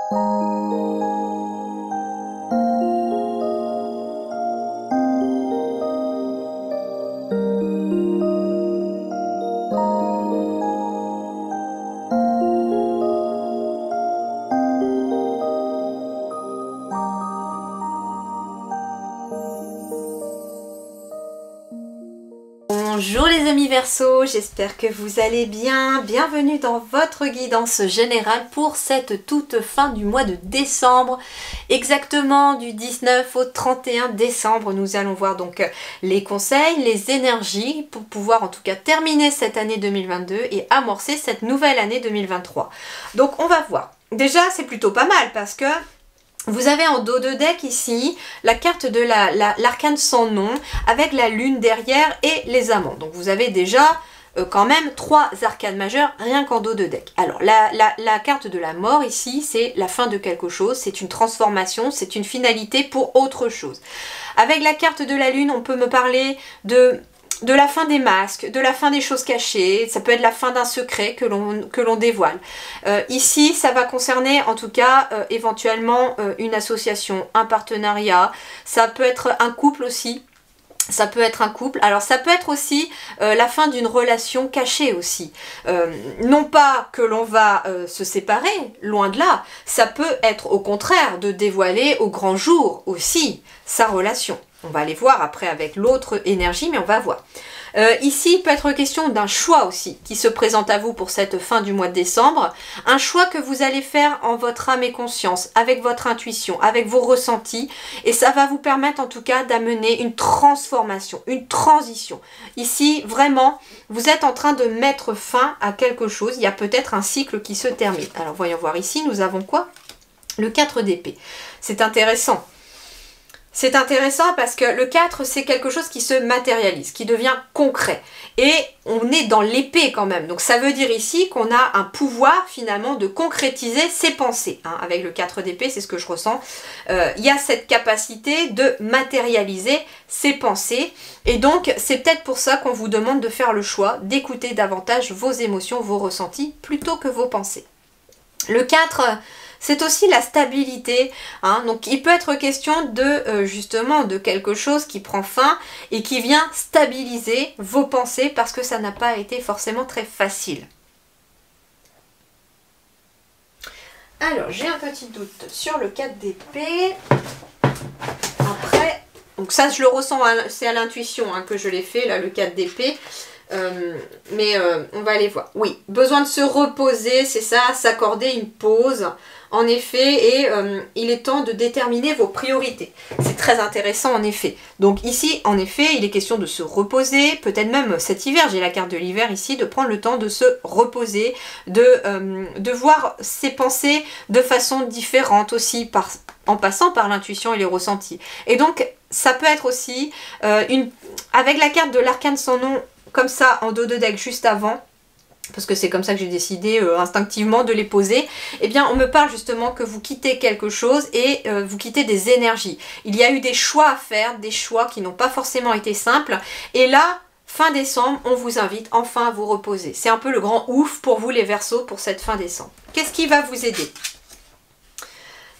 Bonjour les amis Verseau, j'espère que vous allez bien. Bienvenue dans votre guidance générale pour cette toute fin du mois de décembre. Exactement du 19 au 31 décembre, nous allons voir donc les conseils, les énergies pour pouvoir en tout cas terminer cette année 2022 et amorcer cette nouvelle année 2023. Donc on va voir. Déjà c'est plutôt pas mal parce que vous avez en dos de deck ici la carte de l'arcane sans nom avec la lune derrière et les amants. Donc vous avez déjà quand même 3 arcanes majeures rien qu'en dos de deck. Alors la carte de la mort ici c'est la fin de quelque chose, c'est une transformation, c'est une finalité pour autre chose. Avec la carte de la lune on peut me parler de la fin des masques, de la fin des choses cachées, ça peut être la fin d'un secret que l'on dévoile. Ici, ça va concerner en tout cas éventuellement une association, un partenariat, ça peut être un couple aussi. Ça peut être un couple, alors ça peut être aussi la fin d'une relation cachée aussi. Non pas que l'on va se séparer, loin de là, ça peut être au contraire de dévoiler au grand jour aussi sa relation. On va aller voir après avec l'autre énergie, mais on va voir. Ici, il peut être question d'un choix aussi qui se présente à vous pour cette fin du mois de décembre. Un choix que vous allez faire en votre âme et conscience, avec votre intuition, avec vos ressentis. Et ça va vous permettre en tout cas d'amener une transformation, une transition. Ici, vraiment, vous êtes en train de mettre fin à quelque chose. Il y a peut-être un cycle qui se termine. Alors, voyons voir ici, nous avons quoi? Le 4 d'épée. C'est intéressant. C'est intéressant parce que le 4, c'est quelque chose qui se matérialise, qui devient concret. Et on est dans l'épée quand même. Donc ça veut dire ici qu'on a un pouvoir finalement de concrétiser ses pensées. Hein. Avec le 4 d'épée, c'est ce que je ressens. Il y a cette capacité de matérialiser ses pensées. Et donc c'est peut-être pour ça qu'on vous demande de faire le choix d'écouter davantage vos émotions, vos ressentis, plutôt que vos pensées. Le 4... c'est aussi la stabilité, hein. Donc il peut être question de justement de quelque chose qui prend fin et qui vient stabiliser vos pensées parce que ça n'a pas été forcément très facile. Alors j'ai un petit doute sur le 4 d'épée. Après, donc ça je le ressens, c'est à l'intuition hein, que je l'ai fait là le 4 d'épée. On va aller voir. Oui, besoin de se reposer, c'est ça, s'accorder une pause. En effet, et il est temps de déterminer vos priorités. C'est très intéressant en effet. Donc ici, en effet, il est question de se reposer, peut-être même cet hiver, j'ai la carte de l'hiver ici, de prendre le temps de se reposer, de voir ses pensées de façon différente aussi, en passant par l'intuition et les ressentis. Et donc, ça peut être aussi, avec la carte de l'arcane sans nom, comme ça, en dos de deck juste avant, parce que c'est comme ça que j'ai décidé instinctivement de les poser, eh bien on me parle justement que vous quittez quelque chose et vous quittez des énergies. Il y a eu des choix à faire, des choix qui n'ont pas forcément été simples, et là, fin décembre, on vous invite enfin à vous reposer. C'est un peu le grand ouf pour vous les Verseaux pour cette fin décembre. Qu'est-ce qui va vous aider ?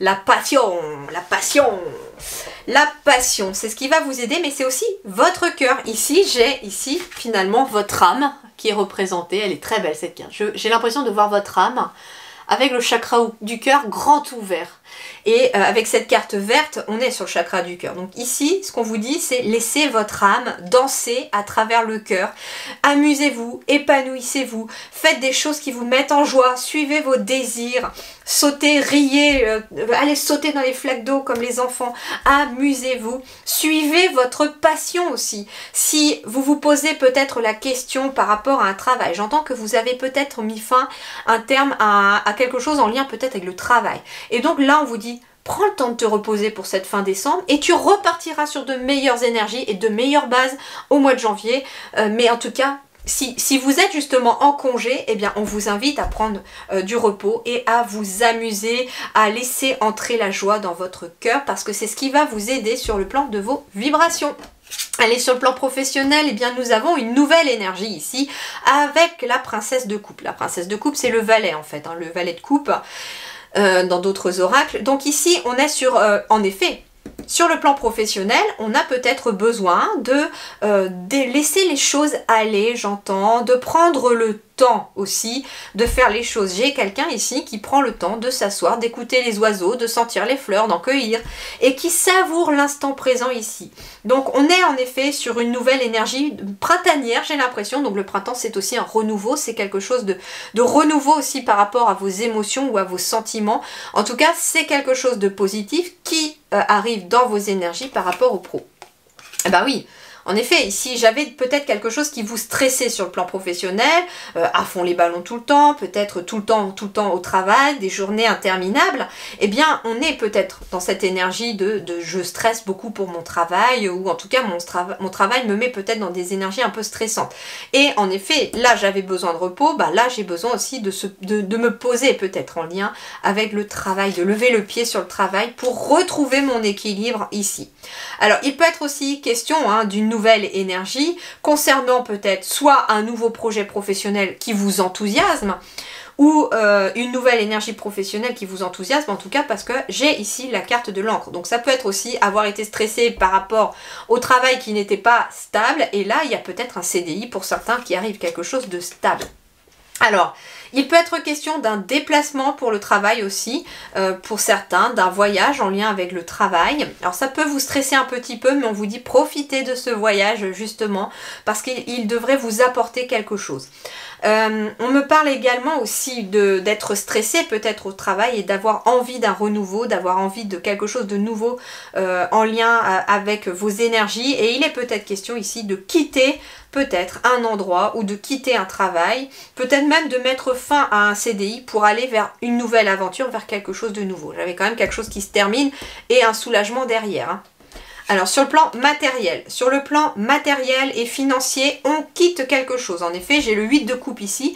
La passion, la passion, la passion, c'est ce qui va vous aider, mais c'est aussi votre cœur. Ici, j'ai ici finalement votre âme qui est représentée. Elle est très belle cette carte. J'ai l'impression de voir votre âme avec le chakra du cœur grand ouvert. Et avec cette carte verte, on est sur le chakra du cœur. Donc ici, ce qu'on vous dit, c'est laissez votre âme danser à travers le cœur. Amusez-vous, épanouissez-vous, faites des choses qui vous mettent en joie, suivez vos désirs, sautez, riez, allez sauter dans les flaques d'eau comme les enfants, amusez-vous, suivez votre passion aussi. Si vous vous posez peut-être la question par rapport à un travail, j'entends que vous avez peut-être mis fin, un terme à quelque chose en lien peut-être avec le travail. Et donc là, on vous dit, prends le temps de te reposer pour cette fin décembre et tu repartiras sur de meilleures énergies et de meilleures bases au mois de janvier. Mais en tout cas, si vous êtes justement en congé, eh bien on vous invite à prendre du repos et à vous amuser, à laisser entrer la joie dans votre cœur parce que c'est ce qui va vous aider sur le plan de vos vibrations. Allez, sur le plan professionnel, eh bien nous avons une nouvelle énergie ici avec la princesse de coupe. La princesse de coupe, c'est le valet en fait, hein, le valet de coupe. dans d'autres oracles. Donc ici, on est sur, en effet, sur le plan professionnel, on a peut-être besoin de laisser les choses aller, j'entends, de prendre le temps aussi de faire les choses. J'ai quelqu'un ici qui prend le temps de s'asseoir, d'écouter les oiseaux, de sentir les fleurs, d'en cueillir et qui savoure l'instant présent ici. Donc on est en effet sur une nouvelle énergie printanière, j'ai l'impression. Donc le printemps, c'est aussi un renouveau, c'est quelque chose de renouveau aussi par rapport à vos émotions ou à vos sentiments. En tout cas, c'est quelque chose de positif qui arrive dans vos énergies par rapport au pro. Eh ben oui. En effet, ici, j'avais peut-être quelque chose qui vous stressait sur le plan professionnel, à fond les ballons tout le temps, peut-être tout le temps au travail, des journées interminables. Eh bien, on est peut-être dans cette énergie de je stresse beaucoup pour mon travail, ou en tout cas, mon travail me met peut-être dans des énergies un peu stressantes. Et en effet, là, j'avais besoin de repos, bah là, j'ai besoin aussi de me poser peut-être en lien avec le travail, de lever le pied sur le travail pour retrouver mon équilibre ici. Alors, il peut être aussi question d'une nouvelle énergie concernant peut-être soit un nouveau projet professionnel qui vous enthousiasme ou une nouvelle énergie professionnelle qui vous enthousiasme, en tout cas parce que j'ai ici la carte de l'encre. Donc ça peut être aussi avoir été stressé par rapport au travail qui n'était pas stable, et là il y a peut-être un CDI pour certains qui arrive, quelque chose de stable. Alors, il peut être question d'un déplacement pour le travail aussi, pour certains, d'un voyage en lien avec le travail. Alors ça peut vous stresser un petit peu, mais on vous dit profitez de ce voyage justement, parce qu'il devrait vous apporter quelque chose. On me parle également aussi d'être stressé peut-être au travail et d'avoir envie d'un renouveau, d'avoir envie de quelque chose de nouveau en lien avec vos énergies. Et il est peut-être question ici de quitter peut-être un endroit ou de quitter un travail, peut-être même de mettre fin à un CDI pour aller vers une nouvelle aventure, vers quelque chose de nouveau. J'avais quand même quelque chose qui se termine et un soulagement derrière. Alors sur le plan matériel et financier, on quitte quelque chose. En effet, j'ai le 8 de coupe ici.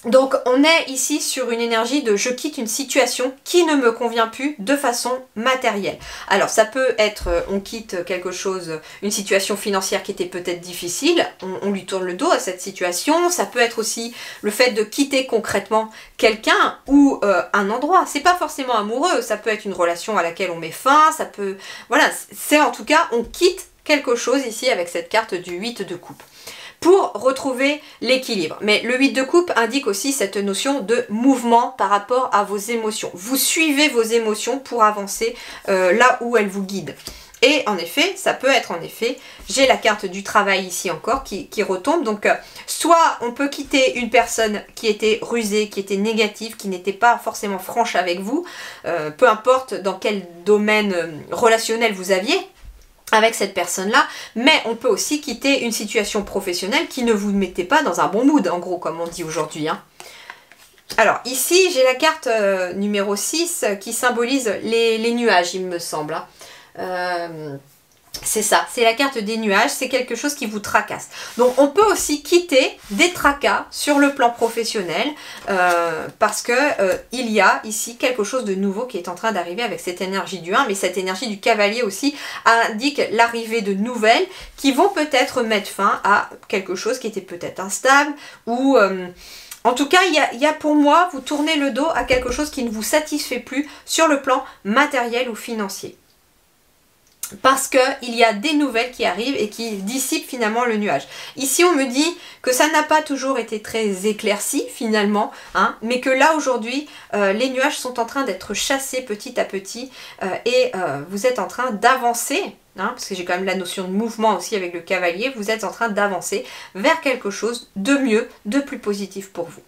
Donc on est ici sur une énergie de je quitte une situation qui ne me convient plus de façon matérielle. Alors ça peut être on quitte quelque chose, une situation financière qui était peut-être difficile, on lui tourne le dos à cette situation. Ça peut être aussi le fait de quitter concrètement quelqu'un ou un endroit. C'est pas forcément amoureux, ça peut être une relation à laquelle on met fin, ça peut... Voilà, c'est en tout cas on quitte quelque chose ici avec cette carte du 8 de coupe, pour retrouver l'équilibre. Mais le 8 de coupe indique aussi cette notion de mouvement par rapport à vos émotions. Vous suivez vos émotions pour avancer là où elles vous guident. Et en effet, ça peut être en effet, j'ai la carte du travail ici encore qui retombe. Donc soit on peut quitter une personne qui était rusée, qui était négative, qui n'était pas forcément franche avec vous, peu importe dans quel domaine relationnel vous aviez avec cette personne-là, mais on peut aussi quitter une situation professionnelle qui ne vous mettait pas dans un bon mood, en gros, comme on dit aujourd'hui. Alors, ici, j'ai la carte numéro 6 qui symbolise les nuages, il me semble. C'est ça, c'est la carte des nuages, c'est quelque chose qui vous tracasse. Donc on peut aussi quitter des tracas sur le plan professionnel parce que il y a ici quelque chose de nouveau qui est en train d'arriver avec cette énergie du 1, mais cette énergie du cavalier aussi indique l'arrivée de nouvelles qui vont peut-être mettre fin à quelque chose qui était peut-être instable ou... En tout cas, il y a pour moi, vous tournez le dos à quelque chose qui ne vous satisfait plus sur le plan matériel ou financier. Parce qu'il y a des nouvelles qui arrivent et qui dissipent finalement le nuage. Ici on me dit que ça n'a pas toujours été très éclairci finalement, mais que là aujourd'hui les nuages sont en train d'être chassés petit à petit et vous êtes en train d'avancer, parce que j'ai quand même la notion de mouvement aussi avec le cavalier, vous êtes en train d'avancer vers quelque chose de mieux, de plus positif pour vous.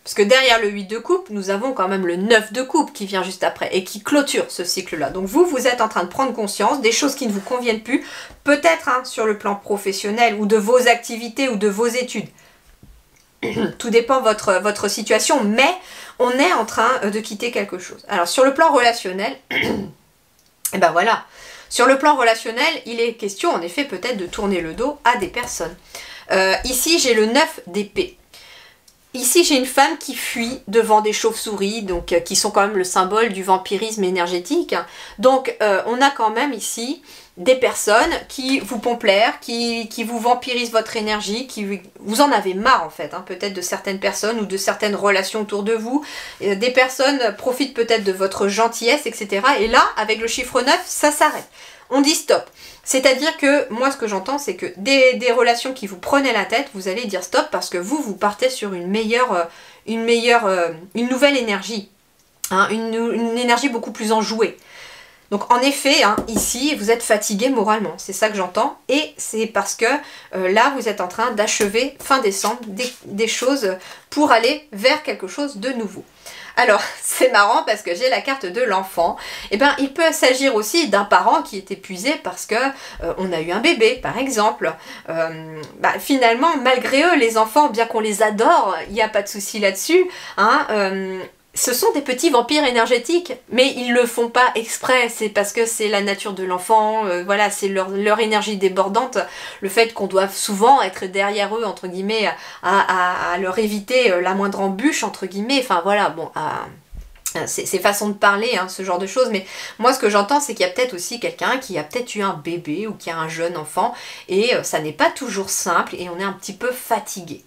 Parce que derrière le 8 de coupe, nous avons quand même le 9 de coupe qui vient juste après et qui clôture ce cycle-là. Donc vous êtes en train de prendre conscience des choses qui ne vous conviennent plus, peut-être sur le plan professionnel ou de vos activités ou de vos études. Tout dépend de votre situation, mais on est en train de quitter quelque chose. Alors sur le plan relationnel, et ben voilà, sur le plan relationnel, il est question en effet peut-être de tourner le dos à des personnes. Ici j'ai le 9 d'épée. Ici, j'ai une femme qui fuit devant des chauves-souris, donc qui sont quand même le symbole du vampirisme énergétique. Donc, on a quand même ici des personnes qui vous pompent l'air, qui vous vampirisent votre énergie, vous en avez marre en fait, hein, peut-être de certaines personnes ou de certaines relations autour de vous. Des personnes profitent peut-être de votre gentillesse, etc. Et là, avec le chiffre 9, ça s'arrête. On dit stop. C'est-à-dire que moi ce que j'entends c'est que des relations qui vous prenaient la tête, vous allez dire stop parce que vous partez sur une nouvelle énergie, hein, une énergie beaucoup plus enjouée. Donc en effet, hein, ici vous êtes fatigué moralement, c'est ça que j'entends, et c'est parce que là vous êtes en train d'achever fin décembre des choses pour aller vers quelque chose de nouveau. Alors, c'est marrant parce que j'ai la carte de l'enfant. Eh bien, il peut s'agir aussi d'un parent qui est épuisé parce que on a eu un bébé, par exemple. Finalement, malgré eux, les enfants, bien qu'on les adore, il n'y a pas de souci là-dessus, hein, ce sont des petits vampires énergétiques, mais ils ne le font pas exprès, c'est parce que c'est la nature de l'enfant, voilà, c'est leur énergie débordante, le fait qu'on doit souvent être derrière eux, entre guillemets, à leur éviter la moindre embûche, entre guillemets, enfin voilà, bon, c'est façon de parler, hein, ce genre de choses, mais moi ce que j'entends c'est qu'il y a peut-être aussi quelqu'un qui a peut-être eu un bébé ou qui a un jeune enfant, et ça n'est pas toujours simple, et on est un petit peu fatigué.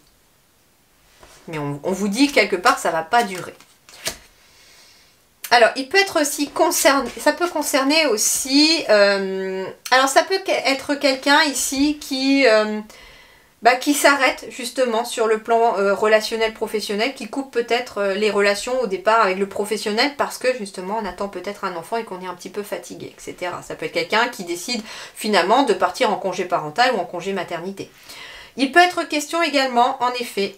Mais on vous dit quelque part ça va pas durer. Alors, il peut être aussi concerné, ça peut concerner aussi, alors ça peut être quelqu'un ici qui s'arrête justement sur le plan relationnel professionnel, qui coupe peut-être les relations au départ avec le professionnel parce que justement on attend peut-être un enfant et qu'on est un petit peu fatigué, etc. Ça peut être quelqu'un qui décide finalement de partir en congé parental ou en congé maternité. Il peut être question également, en effet,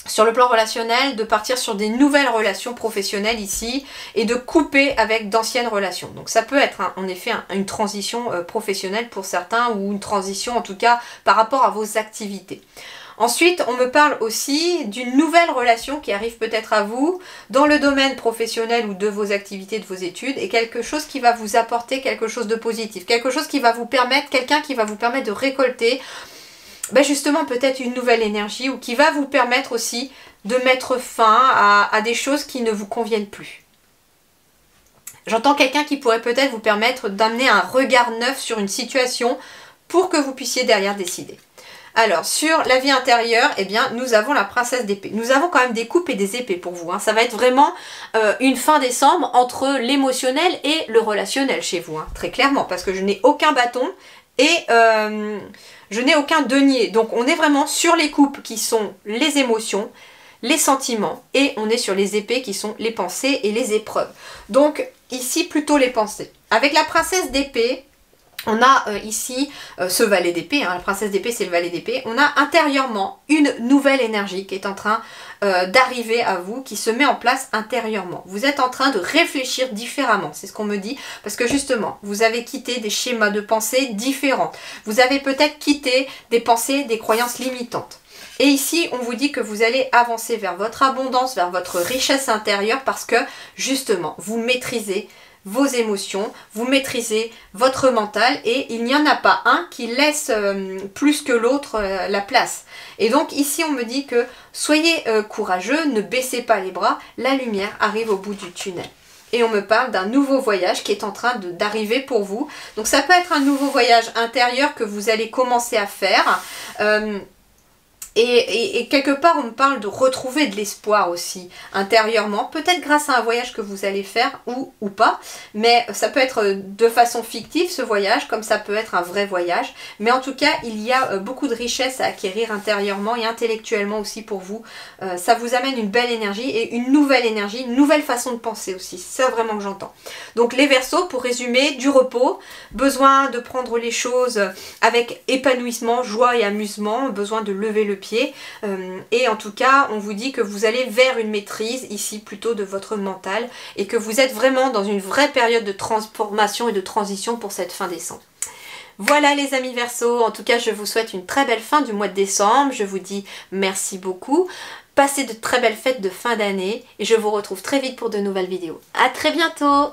sur le plan relationnel, de partir sur des nouvelles relations professionnelles ici et de couper avec d'anciennes relations. Donc ça peut être en effet une transition professionnelle pour certains ou une transition en tout cas par rapport à vos activités. Ensuite, on me parle aussi d'une nouvelle relation qui arrive peut-être à vous dans le domaine professionnel ou de vos activités, de vos études, et quelque chose qui va vous apporter quelque chose de positif, quelque chose qui va vous permettre, quelqu'un qui va vous permettre de récolter justement peut-être une nouvelle énergie ou qui va vous permettre aussi de mettre fin à des choses qui ne vous conviennent plus. J'entends quelqu'un qui pourrait peut-être vous permettre d'amener un regard neuf sur une situation pour que vous puissiez derrière décider. Alors, sur la vie intérieure, eh bien, nous avons la princesse d'épée. Nous avons quand même des coupes et des épées pour vous, hein. Ça va être vraiment une fin décembre entre l'émotionnel et le relationnel chez vous, hein, très clairement, parce que je n'ai aucun bâton et je n'ai aucun denier. Donc, on est vraiment sur les coupes qui sont les émotions, les sentiments, et on est sur les épées qui sont les pensées et les épreuves. Donc, ici, plutôt les pensées. Avec la princesse d'épée, on a ici ce valet d'épée, hein, la princesse d'épée c'est le valet d'épée, on a intérieurement une nouvelle énergie qui est en train d'arriver à vous, qui se met en place intérieurement. Vous êtes en train de réfléchir différemment, c'est ce qu'on me dit, parce que justement, vous avez quitté des schémas de pensée différents. Vous avez peut-être quitté des pensées, des croyances limitantes. Et ici, on vous dit que vous allez avancer vers votre abondance, vers votre richesse intérieure, parce que justement, vous maîtrisez vos émotions, vous maîtrisez votre mental et il n'y en a pas un qui laisse plus que l'autre la place. Et donc ici on me dit que soyez courageux, ne baissez pas les bras, la lumière arrive au bout du tunnel. Et on me parle d'un nouveau voyage qui est en train d'arriver pour vous. Donc ça peut être un nouveau voyage intérieur que vous allez commencer à faire. Et quelque part, on me parle de retrouver de l'espoir aussi intérieurement, peut-être grâce à un voyage que vous allez faire ou pas, mais ça peut être de façon fictive ce voyage, comme ça peut être un vrai voyage, mais en tout cas, il y a beaucoup de richesses à acquérir intérieurement et intellectuellement aussi pour vous. Ça vous amène une belle énergie et une nouvelle façon de penser aussi, c'est ça vraiment que j'entends. Donc les Verseaux, pour résumer, du repos, besoin de prendre les choses avec épanouissement, joie et amusement, besoin de lever le pied, et en tout cas on vous dit que vous allez vers une maîtrise ici plutôt de votre mental et que vous êtes vraiment dans une vraie période de transformation et de transition pour cette fin décembre. Voilà les amis Verseaux, en tout cas je vous souhaite une très belle fin du mois de décembre, je vous dis merci beaucoup, passez de très belles fêtes de fin d'année et je vous retrouve très vite pour de nouvelles vidéos. À très bientôt.